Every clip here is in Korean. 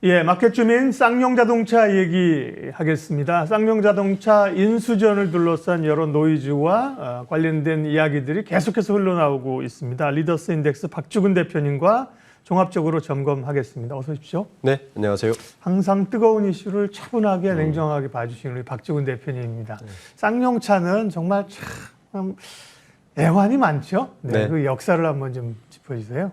예, 마켓 주민 쌍용 자동차 얘기하겠습니다. 쌍용 자동차 인수전을 둘러싼 여러 노이즈와 관련된 이야기들이 계속해서 흘러나오고 있습니다. 리더스 인덱스 박주근 대표님과 종합적으로 점검하겠습니다. 어서 오십시오. 네, 안녕하세요. 항상 뜨거운 이슈를 차분하게 냉정하게 봐주시는 우리 박주근 대표님입니다. 쌍용차는 정말 참 애환이 많죠. 네. 그 역사를 한번 좀 짚어주세요.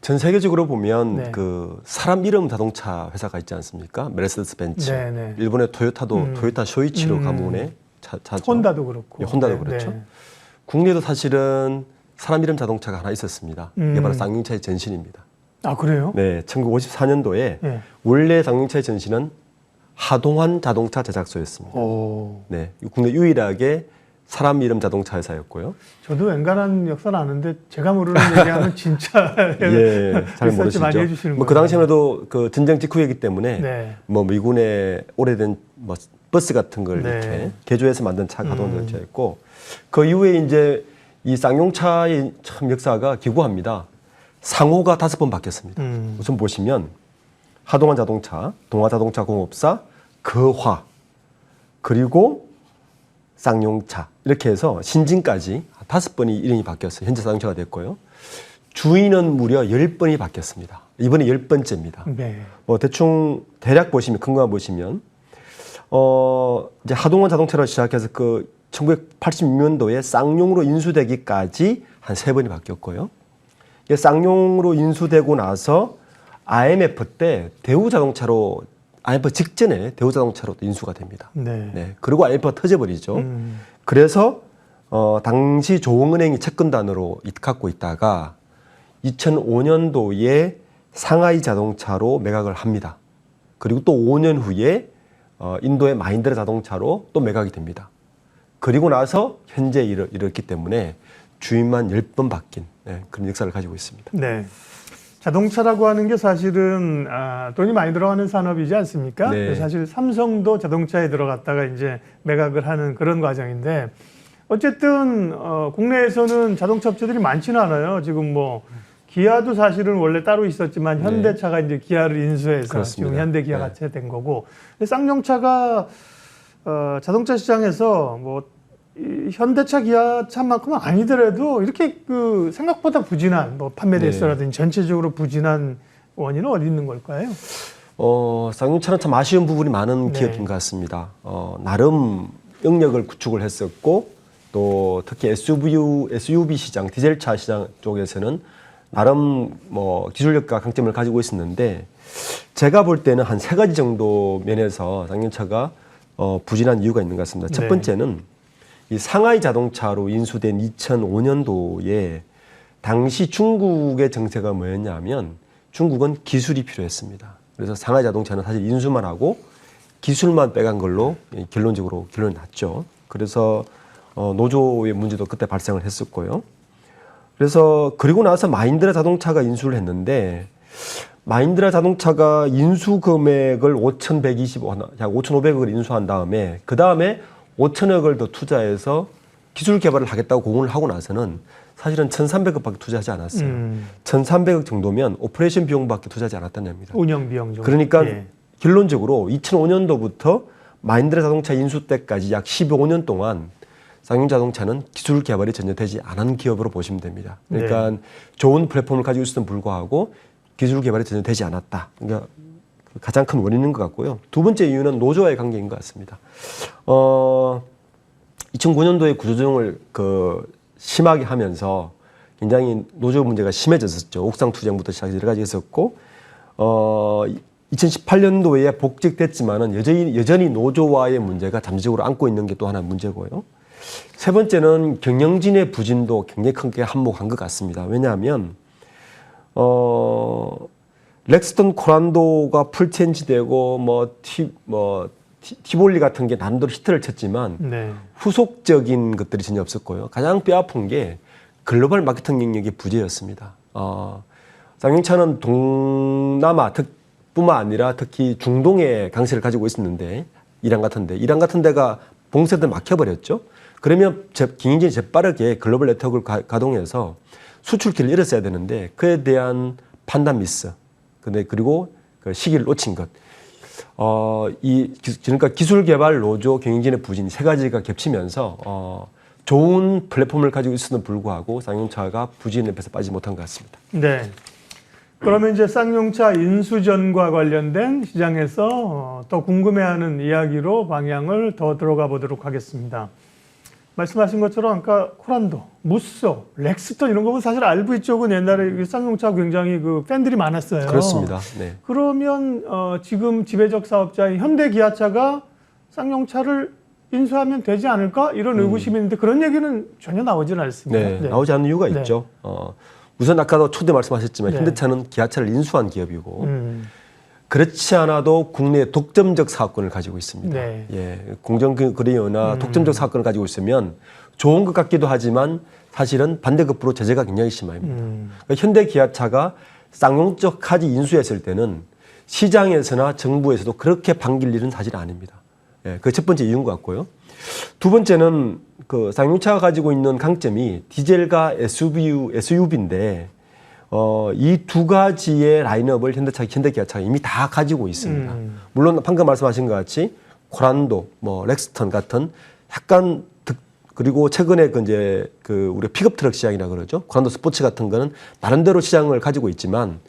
전 세계적으로 보면 네. 그 사람 이름 자동차 회사가 있지 않습니까? 메르세데스 벤츠. 네, 네. 일본의 토요타도 토요타 쇼이치로 가문의 차죠. 혼다도 그렇고. 예, 혼다도 네, 그렇죠. 네. 국내에도 사실은 사람 이름 자동차가 하나 있었습니다. 이게 바로 쌍용차의 전신입니다. 아, 그래요? 네, 1954년도에 네. 원래 쌍용차의 전신은 하동환 자동차 제작소였습니다. 오. 네, 국내 유일하게 사람 이름 자동차 회사였고요. 저도 웬간한 역사는 아는데 제가 모르는 얘기하면 진짜 예, 잘 모르시죠. 많이 해주시는 뭐 거예요. 그 당시에도 그 전쟁 직후이기 때문에 네. 뭐 미군의 오래된 뭐 버스 같은 걸 네. 이렇게 개조해서 만든 차가 하동 자동차였고 그 이후에 이제 이 쌍용차의 참 역사가 기구합니다. 상호가 5번 바뀌었습니다. 우선 보시면 하동환 자동차, 동아자동차 공업사, 거화 그리고 쌍용차 이렇게 해서 신진까지 5번이 이름이 바뀌었어요. 현재 쌍용차가 됐고요. 주인은 무려 10번이 바뀌었습니다. 이번에 10번째입니다. 네. 뭐 대충 대략 보시면 큰 거 보시면 이제 하동환 자동차로 시작해서 그 1986년도에 쌍용으로 인수되기까지 한 3번이 바뀌었고요. 이게 쌍용으로 인수되고 나서 IMF 때 대우자동차로 IMF 직전에 대우자동차로 인수가 됩니다. 네. 네. 그리고 IMF가 터져버리죠. 그래서 당시 조흥은행이 채권단으로 갖고 있다가 2005년도에 상하이 자동차로 매각을 합니다. 그리고 또 5년 후에 인도의 마힌드라 자동차로 또 매각이 됩니다. 그리고 나서 현재 이렇기 때문에 주인만 10번 바뀐 그런 역사를 가지고 있습니다. 네. 자동차라고 하는 게 사실은 돈이 많이 들어가는 산업이지 않습니까? 네. 사실 삼성도 자동차에 들어갔다가 이제 매각을 하는 그런 과정인데 어쨌든 국내에서는 자동차 업체들이 많지는 않아요. 지금 뭐 기아도 사실은 원래 따로 있었지만 현대차가 이제 기아를 인수해서 그렇습니다. 지금 현대 기아가 된 거고 쌍용차가 자동차 시장에서 뭐 이 현대차, 기아차만큼은 아니더라도 이렇게 그 생각보다 부진한 뭐 판매 대수라든지 전체적으로 부진한 원인은 어디 있는 걸까요? 쌍용차는 참 아쉬운 부분이 많은 기업인 것 같습니다. 나름 영역을 구축을 했었고 또 특히 SUV 시장, 디젤차 시장 쪽에서는 나름 뭐 기술력과 강점을 가지고 있었는데 제가 볼 때는 한 3가지 정도 면에서 쌍용차가 부진한 이유가 있는 것 같습니다. 첫 번째는 이 상하이 자동차로 인수된 2005년도에 당시 중국의 정세가 뭐였냐면 중국은 기술이 필요했습니다. 그래서 상하이 자동차는 사실 인수만 하고 기술만 빼간 걸로 결론이 났죠. 그래서 노조의 문제도 그때 발생을 했었고요. 그래서 그리고 나서 마힌드라 자동차가 인수를 했는데 마힌드라 자동차가 인수 금액을 약 5,500억을 인수한 다음에 그 다음에 5천억을 더 투자해서 기술 개발을 하겠다고 공언을 하고 나서는 사실은 1,300억밖에 투자하지 않았어요. 1,300억 정도면 오퍼레이션 비용밖에 투자하지 않았다는 겁니다. 운영 비용 정도. 그러니까 결론적으로 2005년도부터 마힌드라 자동차 인수 때까지 약 15년 동안 쌍용 자동차는 기술 개발이 전혀 되지 않은 기업으로 보시면 됩니다. 그러니까 좋은 플랫폼을 가지고 있음에도 불구하고 기술 개발이 전혀 되지 않았다. 그러니까 가장 큰 원인인 것 같고요. 두 번째 이유는 노조와의 관계인 것 같습니다. 2009년도에 구조조정을 심하게 하면서 굉장히 노조 문제가 심해졌었죠. 옥상 투쟁부터 시작해서 여러 가지 있었고, 2018년도에 복직됐지만은 여전히 노조와의 문제가 잠재적으로 안고 있는 게 또 하나 문제고요. 세 번째는 경영진의 부진도 굉장히 크게 한몫한 것 같습니다. 왜냐하면 렉스턴 코란도가 풀체인지되고 티볼리 같은 게 나름대로 히트를 쳤지만 후속적인 것들이 전혀 없었고요. 가장 뼈아픈 게 글로벌 마케팅 영역의 부재였습니다. 쌍용차는 동남아 뿐만 아니라 특히 중동에 강세를 가지고 있었는데 이란 같은 데가 봉쇄돼 막혀버렸죠. 그러면 굉장히 재빠르게 글로벌 네트워크를 가동해서 수출기를 잃었어야 되는데 그에 대한 판단 미스, 그리고 그 시기를 놓친 것. 그러니까 기술 개발, 노조, 경영진의 부진 세 가지가 겹치면서 좋은 플랫폼을 가지고 있음에도 불구하고 쌍용차가 부진의 뱃에 빠지지 못한 것 같습니다. 네. 그러면 이제 쌍용차 인수전과 관련된 시장에서 더 궁금해하는 이야기로 방향을 더 들어가 보도록 하겠습니다. 말씀하신 것처럼 아까 코란도, 무쏘, 렉스턴 이런 거 보면 사실 RV 쪽은 옛날에 쌍용차 굉장히 그 팬들이 많았어요. 그렇습니다. 네. 그러면 지금 지배적 사업자인 현대기아차가 쌍용차를 인수하면 되지 않을까 이런 의구심이 있는데 그런 얘기는 전혀 나오지는 않습니다. 네, 나오지 않는 이유가 네. 있죠. 우선 아까도 초대 말씀하셨지만 네. 현대차는 기아차를 인수한 기업이고 그렇지 않아도 국내 독점적 사업권을 가지고 있습니다. 네. 예, 공정거래위나 독점적 사업권을 가지고 있으면 좋은 것 같기도 하지만 사실은 반대급부로 제재가 굉장히 심합니다. 그러니까 현대기아차가 쌍용차까지 인수했을 때는 시장에서나 정부에서도 그렇게 반길 일은 사실 아닙니다. 예, 그 첫 번째 이유인 것 같고요. 두 번째는 그 쌍용차가 가지고 있는 강점이 디젤과 SUV인데 이 두 가지의 라인업을 현대기아차가 이미 다 가지고 있습니다. 물론 방금 말씀하신 것 같이 코란도, 뭐 렉스턴 같은 약간 그리고 최근에 우리 픽업 트럭 시장이라 그러죠. 코란도 스포츠 같은 거는 나름대로 시장을 가지고 있지만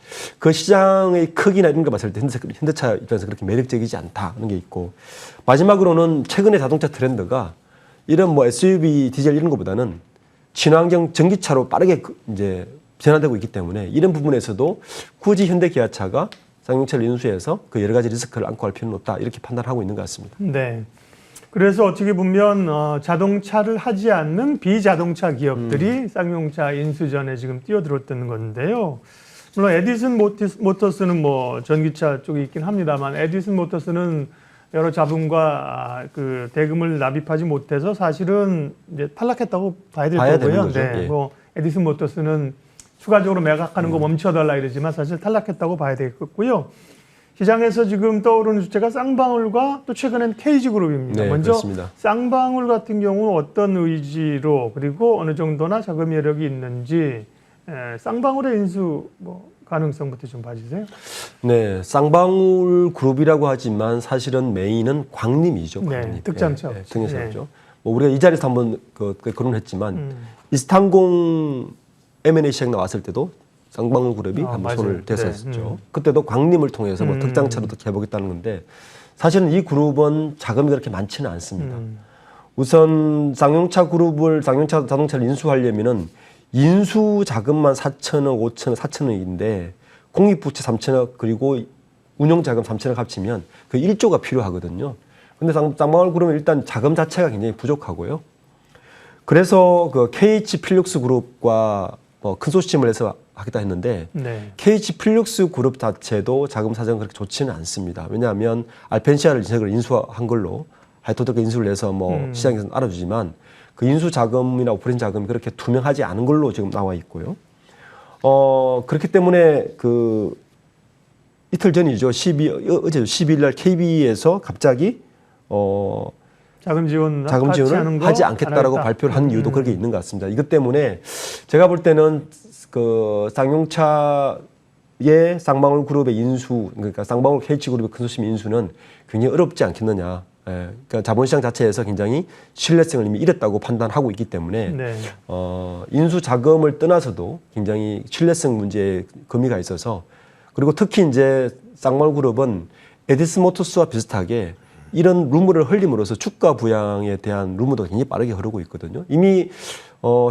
그 시장의 크기나 이런 거 봤을 때 현대차 입장에서 그렇게 매력적이지 않다는 게 있고 마지막으로는 최근에 자동차 트렌드가 이런 뭐 SUV, 디젤 이런 것보다는 친환경 전기차로 빠르게 이제 변화되고 있기 때문에 이런 부분에서도 굳이 현대기아차가 쌍용차를 인수해서 그 여러 가지 리스크를 안고 할 필요는 없다 이렇게 판단하고 있는 것 같습니다. 네. 그래서 어떻게 보면 자동차를 하지 않는 비자동차 기업들이 쌍용차 인수전에 지금 뛰어들었다는 건데요. 물론 에디슨 모터스는 뭐 전기차 쪽에 있긴 합니다만 에디슨 모터스는 여러 자본과 그 대금을 납입하지 못해서 사실은 이제 탈락했다고 봐야 될 거고요. 거죠. 네. 예. 뭐 에디슨 모터스는 추가적으로 매각하는 거 멈춰달라 이러지만 사실 탈락했다고 봐야 되겠고요. 시장에서 지금 떠오르는 주체가 쌍방울과 또 최근엔 KG그룹입니다. 네, 먼저 그렇습니다. 쌍방울 같은 경우는 어떤 의지로 그리고 어느 정도나 자금 여력이 있는지 쌍방울의 인수 가능성부터 좀 봐주세요. 네, 쌍방울 그룹이라고 하지만 사실은 메인은 광림이죠. 네, 광림. 특장차. 네, 특장차죠. 뭐 우리가 이 자리에서 한번 거론했지만 이스탄공 M&A 시장 나왔을 때도 쌍방울 그룹이 한번 맞아요. 손을 댔었죠. 네. 그때도 광림을 통해서 뭐 특장차로 더 해보겠다는 건데 사실은 이 그룹은 자금이 그렇게 많지는 않습니다. 우선 쌍용차 자동차를 인수하려면은 인수 자금만 4천억, 5천억, 4천억인데 공익부채 3천억 그리고 운용 자금 3천억 합치면 그 1조가 필요하거든요. 근데 쌍방울 그룹은 일단 자금 자체가 굉장히 부족하고요. 그래서 그 KH 필룩스 그룹과 큰 소심을 해서 하겠다 했는데 네. KH 필룩스 그룹 자체도 자금 사정이 그렇게 좋지는 않습니다. 왜냐하면 알펜시아를 인수한 걸로 하이토드가 인수를 해서 뭐 시장에서는 알아주지만 그 인수 자금이나 오퍼레이션 자금이 그렇게 투명하지 않은 걸로 지금 나와 있고요. 그렇기 때문에 그 이틀 전이죠. 어제 12일 날 KB에서 갑자기 자금 지원을 하지 않겠다라고 발표를 한 이유도 그렇게 있는 것 같습니다. 이것 때문에 제가 볼 때는 그 쌍용차의 쌍방울 그룹의 인수, 그러니까 쌍방울 KH 그룹의 컨소시엄 인수는 굉장히 어렵지 않겠느냐. 예, 그러니까 자본시장 자체에서 굉장히 신뢰성을 이미 잃었다고 판단하고 있기 때문에 네. 인수 자금을 떠나서도 굉장히 신뢰성 문제에 금이가 있어서 그리고 특히 이제 쌍방울 그룹은 에디슨 모터스와 비슷하게 이런 루머를 흘림으로써 주가 부양에 대한 루머도 굉장히 빠르게 흐르고 있거든요. 이미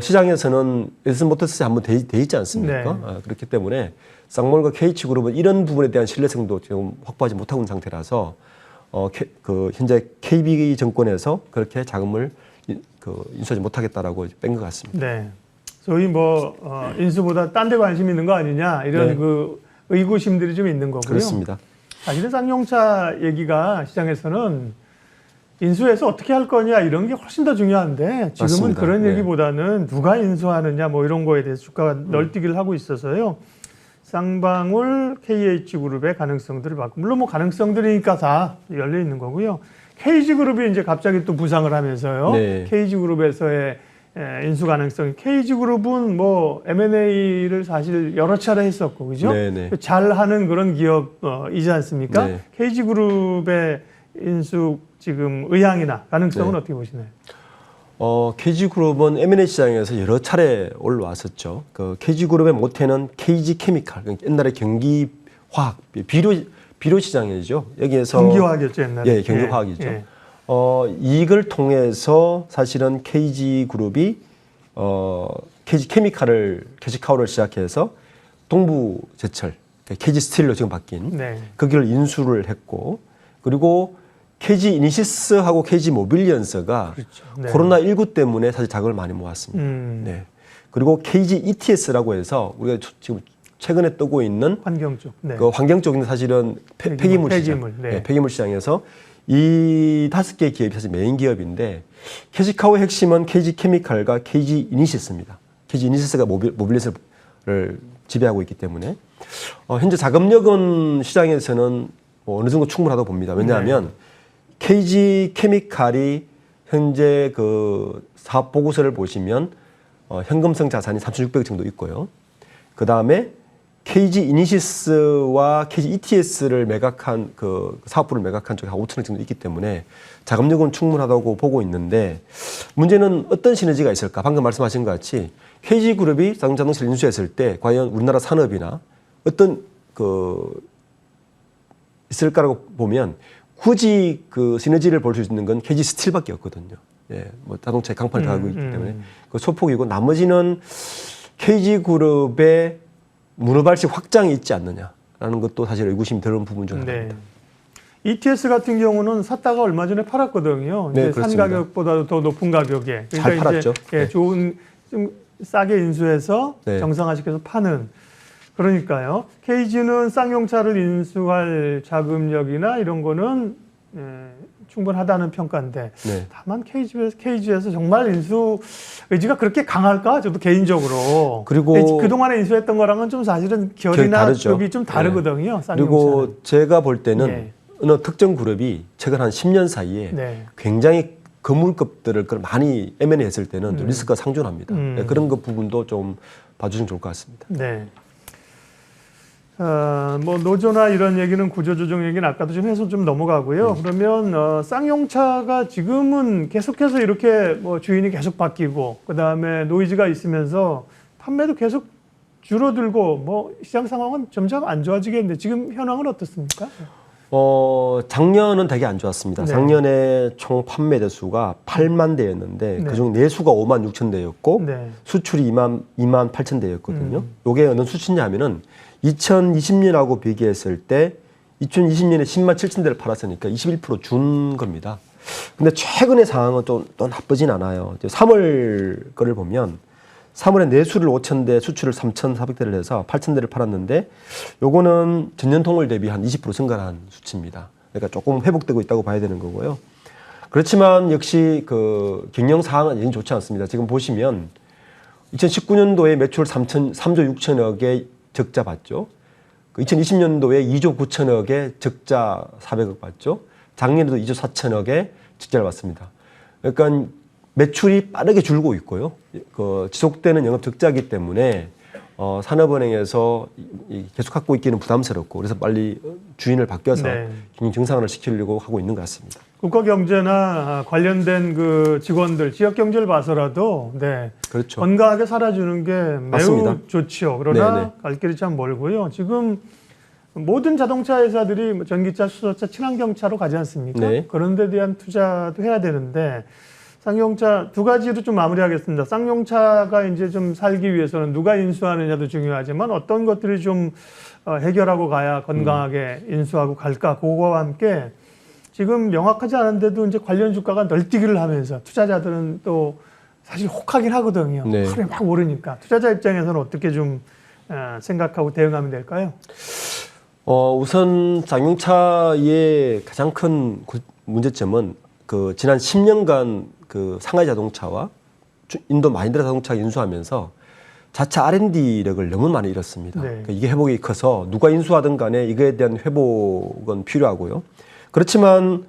시장에서는 에디슨 모터스에 한번 돼 있지 않습니까? 네. 그렇기 때문에 쌍방울과 KH그룹은 이런 부분에 대한 신뢰성도 지금 확보하지 못하고 있는 상태라서 현재 KB증권에서 그렇게 자금을 인수하지 못하겠다라고 뺀 것 같습니다. 네. 소위 인수보다 딴 데 관심 있는 거 아니냐 이런 네. 그 의구심들이 좀 있는 거고요. 그렇습니다. 사실은 쌍용차 얘기가 시장에서는 인수해서 어떻게 할 거냐 이런 게 훨씬 더 중요한데 지금은 맞습니다. 그런 네. 얘기보다는 누가 인수하느냐 뭐 이런 거에 대해서 주가가 널뛰기를 하고 있어서요. 쌍방울 KH그룹의 가능성들을 봤고 물론 뭐 가능성들이니까 다 열려 있는 거고요. KG그룹이 이제 갑자기 또 부상을 하면서요. 네. KG그룹에서의 인수 가능성. KG그룹은 뭐 M&A를 사실 여러 차례 했었고, 그죠? 네네. 잘하는 그런 기업이지 않습니까? 네. KG그룹의 인수 지금 의향이나 가능성은 네. 어떻게 보시나요? KG그룹은 M&A 시장에서 여러 차례 올라왔었죠. 그 KG그룹의 모태는 KG케미칼, 그러니까 옛날에 경기화학, 비료 시장이죠. 여기에서 경기화학이었죠, 옛날에. 예, 경기화학이죠. 예. 이익을 통해서 사실은 KG그룹이 KG케미칼을 캐시카우를 시작해서 동부제철, KG스틸로 지금 바뀐 네. 거기를 인수를 했고, 그리고 KG 이니시스하고 KG 모빌리언스가 그렇죠. 네. 코로나19 때문에 사실 자금을 많이 모았습니다. 네. 그리고 KG ETS라고 해서 우리가 지금 최근에 뜨고 있는 환경 쪽. 네. 그 환경 쪽인데 사실은 폐기물 시장, 네. 네, 폐기물 시장에서 이 5개 기업이 사실 메인 기업인데 캐시카우의 핵심은 KG케미칼과 KG 이니시스입니다. KG 이니시스가 모빌리언스를 지배하고 있기 때문에 현재 자금력은 시장에서는 어느 정도 충분하다고 봅니다. 왜냐하면 KG케미칼이 현재 그 사업 보고서를 보시면 현금성 자산이 3,600억 정도 있고요. 그 다음에 KG 이니시스와 KG ETS를 매각한 그 사업부를 매각한 쪽에 한 5천억 정도 있기 때문에 자금력은 충분하다고 보고 있는데 문제는 어떤 시너지가 있을까? 방금 말씀하신 것 같이 KG그룹이 자동차를 인수했을 때 과연 우리나라 산업이나 어떤 있을까라고 보면 굳이 그 시너지를 볼 수 있는 건 KG 스틸밖에 없거든요. 예, 뭐 자동차의 강판을 다하고 있기 때문에 그 소폭이고 나머지는 KG그룹의 문어발식 확장이 있지 않느냐라는 것도 사실 의구심이 드는 부분 중 하나입니다. 네. ETS 같은 경우는 샀다가 얼마 전에 팔았거든요. 네, 이제 산 그렇습니다. 가격보다도 더 높은 가격에. 그러니까 잘 팔았죠. 이제 네. 좋은 좀 싸게 인수해서 네. 정상화시켜서 파는. 그러니까요. KG는 쌍용차를 인수할 자금력이나 이런 거는 충분하다는 평가인데 네. 다만 KG에서 정말 인수 의지가 그렇게 강할까? 저도 개인적으로. 그리고 그동안에 인수했던 거랑은 좀 사실은 결이나 다르죠. 격이 좀 다르거든요. 쌍용차는. 그리고 제가 볼 때는 네. 어느 특정 그룹이 최근 한 10년 사이에 네. 굉장히 거물급들을 많이 M&A 했을 때는 좀 리스크가 상존합니다. 네, 그런 것 부분도 좀 봐주시면 좋을 것 같습니다. 네. 뭐 노조나 이런 얘기는 구조조정 얘기는 아까도 좀 해서 좀 넘어가고요. 그러면 쌍용차가 지금은 계속해서 이렇게 뭐 주인이 계속 바뀌고 그 다음에 노이즈가 있으면서 판매도 계속 줄어들고 뭐 시장 상황은 점점 안 좋아지겠는데 지금 현황은 어떻습니까? 작년은 되게 안 좋았습니다. 네. 작년에 총 판매 대수가 8만 대였는데 네. 그중 내수가 5만 6천 대였고 네. 수출이 2만 8천 대였거든요. 이게 어느 수치냐 하면은 2020년하고 비교했을 때 2020년에 10만 7천 대를 팔았으니까 21% 준 겁니다. 근데 최근의 상황은 또 나쁘진 않아요. 3월 거를 보면 3월에 내수를 5천 대, 수출을 3,400대를 해서 8천 대를 팔았는데 요거는 전년 동월 대비 한 20% 증가한 수치입니다. 그러니까 조금 회복되고 있다고 봐야 되는 거고요. 그렇지만 역시 그 경영 상황은 여전히 좋지 않습니다. 지금 보시면 2019년도에 매출 3조 6천억의 적자 봤죠. 2020년도에 2조 9천억의 적자 400억 봤죠. 작년에도 2조 4천억의 적자를 봤습니다. 그러니까 매출이 빠르게 줄고 있고요. 그 지속되는 영업 적자이기 때문에 산업은행에서 계속 갖고 있기는 부담스럽고 그래서 빨리 주인을 바뀌어서 네. 경영 정상화를 시키려고 하고 있는 것 같습니다. 국가 경제나 관련된 그 직원들 지역 경제를 봐서라도 네. 그렇죠. 건강하게 살아주는 게 매우 맞습니다. 좋죠. 그러나 네네. 갈 길이 참 멀고요. 지금 모든 자동차 회사들이 뭐 전기차, 수소차, 친환경차로 가지 않습니까? 네. 그런 데 대한 투자도 해야 되는데 쌍용차 두 가지로 좀 마무리하겠습니다. 쌍용차가 이제 좀 살기 위해서는 누가 인수하느냐도 중요하지만 어떤 것들이 좀 해결하고 가야 건강하게 인수하고 갈까? 그거와 함께 지금 명확하지 않은데도 이제 관련 주가가 널뛰기를 하면서 투자자들은 또 사실 혹하긴 하거든요. 네. 하루에 막 오르니까 투자자 입장에서는 어떻게 좀 생각하고 대응하면 될까요? 우선 쌍용차의 가장 큰 문제점은 그 지난 10년간 그 상하이 자동차와 인도 마힌드라 자동차가 인수하면서 자체 R&D력을 너무 많이 잃었습니다. 네. 그러니까 이게 회복이 커서 누가 인수하든 간에 이거에 대한 회복은 필요하고요. 그렇지만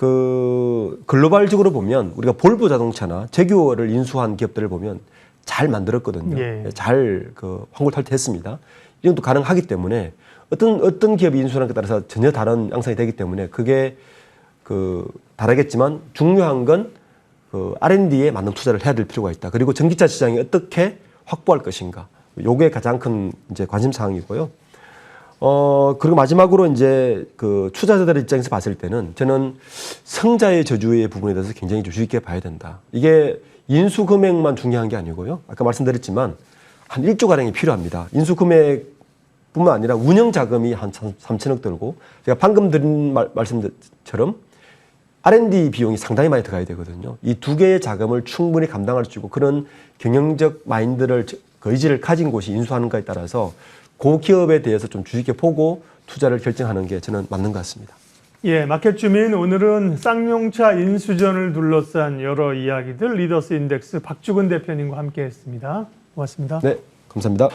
그 글로벌적으로 보면 우리가 볼보 자동차나 제규어를 인수한 기업들을 보면 잘 만들었거든요. 예. 잘 그 환골탈퇴했습니다. 이 정도 가능하기 때문에 어떤 기업이 인수하는 것에 따라서 전혀 다른 양상이 되기 때문에 그게 그 다르겠지만 중요한 건 그 R&D에 맞는 투자를 해야 될 필요가 있다. 그리고 전기차 시장이 어떻게 확보할 것인가. 요게 가장 큰 이제 관심 사항이고요. 그리고 마지막으로 이제 그 투자자들의 입장에서 봤을 때는 저는 성자의 저주의 부분에 대해서 굉장히 주의 깊게 봐야 된다. 이게 인수 금액만 중요한 게 아니고요. 아까 말씀드렸지만 한 1조 가량이 필요합니다. 인수 금액뿐만 아니라 운영 자금이 한 3천억 들고 제가 방금 드린 말씀처럼 R&D 비용이 상당히 많이 들어가야 되거든요. 이 두 개의 자금을 충분히 감당할 수 있고 그런 경영적 마인드를 그 의지를 가진 곳이 인수하는가에 따라서 그 기업에 대해서 좀 주의 깊게 보고 투자를 결정하는 게 저는 맞는 것 같습니다. 예, 마켓 주민 오늘은 쌍용차 인수전을 둘러싼 여러 이야기들 리더스 인덱스 박주근 대표님과 함께했습니다. 고맙습니다. 네, 감사합니다.